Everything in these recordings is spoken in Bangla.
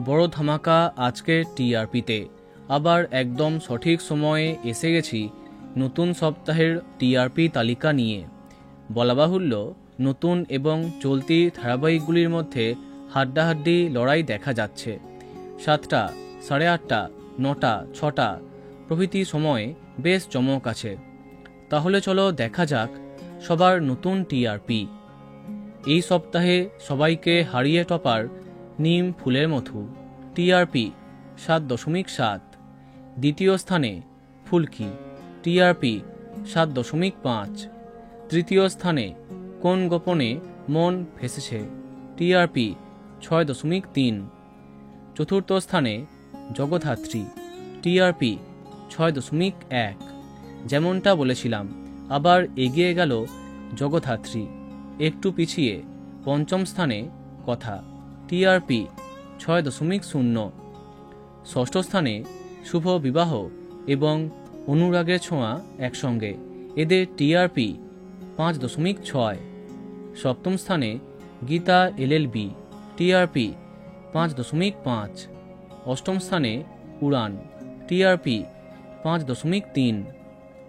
বড় ধামাকা আজকে টিআরপিতে। আবার একদম সঠিক সময়ে এসে গেছি নতুন সপ্তাহের টিআরপি তালিকা নিয়ে। বলা বাহুল্য, নতুন এবং চলতি ধারাবাহিকগুলির মধ্যে হাড্ডাহাড্ডি লড়াই দেখা যাচ্ছে। 7টা, 8:30, 9টা, 6টা প্রভৃতি সময়ে বেশ চমক আছে। তাহলে চলো দেখা যাক সবার নতুন টিআরপি। এই সপ্তাহে সবাইকে হারিয়ে টপার নিম ফুলের মধু, টিআরপি 7.7। দ্বিতীয় স্থানে ফুলকি, টিআরপি 7.5। তৃতীয় স্থানে কোন গোপনে মন ভেসেছে, টিআরপি 6.3। চতুর্থ স্থানে জগদ্ধাত্রী, টিআরপি 6.1। যেমনটা বলেছিলাম, আবার এগিয়ে গেল জগদ্ধাত্রী। একটু পিছিয়ে পঞ্চম স্থানে কথা, টিআরপি 6.0। ষষ্ঠ স্থানে শুভ বিবাহ এবং অনুরাগের ছোঁয়া একসঙ্গে, এদের টিআরপি 5.6। সপ্তম স্থানে গীতা এলএলবি, টিআরপি 5.5। অষ্টম স্থানে উড়ান, টিআরপি 5.3।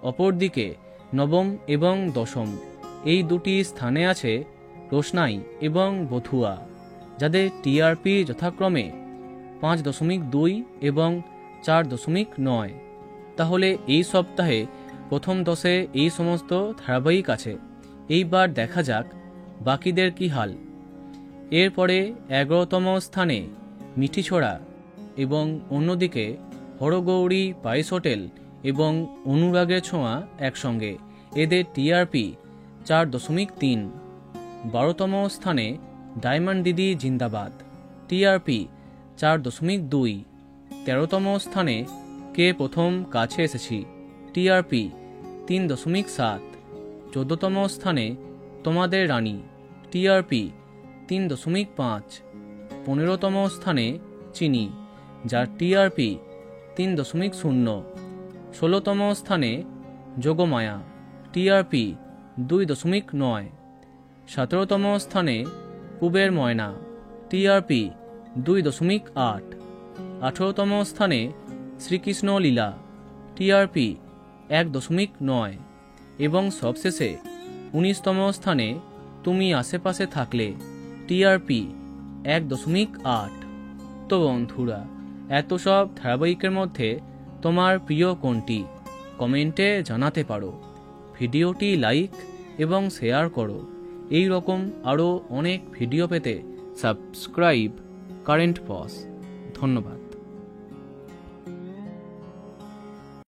অপরদিকে নবম এবং দশম এই দুটি স্থানে আছে রোশনাই এবং বধুয়া, যাদের টিআরপি যথাক্রমে 5.2 এবং 4.9। তাহলে এই সপ্তাহে প্রথম 10-এ এই সমস্ত ধারাবাহিক আছে। এইবার দেখা যাক বাকিদের কি হাল। এরপরে 11তম স্থানে মিঠিছোড়া এবং অন্যদিকে হরগৌরী পাইস হোটেল এবং অনুরাগের ছোঁয়া একসঙ্গে, এদের টিআরপি 4.3। 12তম স্থানে ডায়মন্ড দিদি জিন্দাবাদ, টিআরপি 4.2। 13তম স্থানে কে প্রথম কাছে এসেছি, টিআরপি 3.7। 14তম স্থানে তোমাদের রানী, টিআরপি 3.5। 15তম স্থানে চিনি, যার টিআরপি 3.0। 16তম স্থানে যোগমায়া, টিআরপি 2.9। 17তম স্থানে পুবের ময়না, টিআরপি 2.8। 18তম স্থানে শ্রীকৃষ্ণ লীলা, টিআরপি 1.9। এবং সবশেষে 19তম স্থানে তুমি আশেপাশে থাকলে, টিআরপি 1.8। তো বন্ধুরা, এত সব ধারাবাহিকের মধ্যে তোমার প্রিয় কোনটি কমেন্টে জানাতে পারো। ভিডিওটি লাইক এবং শেয়ার করো। এই রকম আরও অনেক ভিডিও পেতে সাবস্ক্রাইব কারেন্ট পজ। ধন্যবাদ।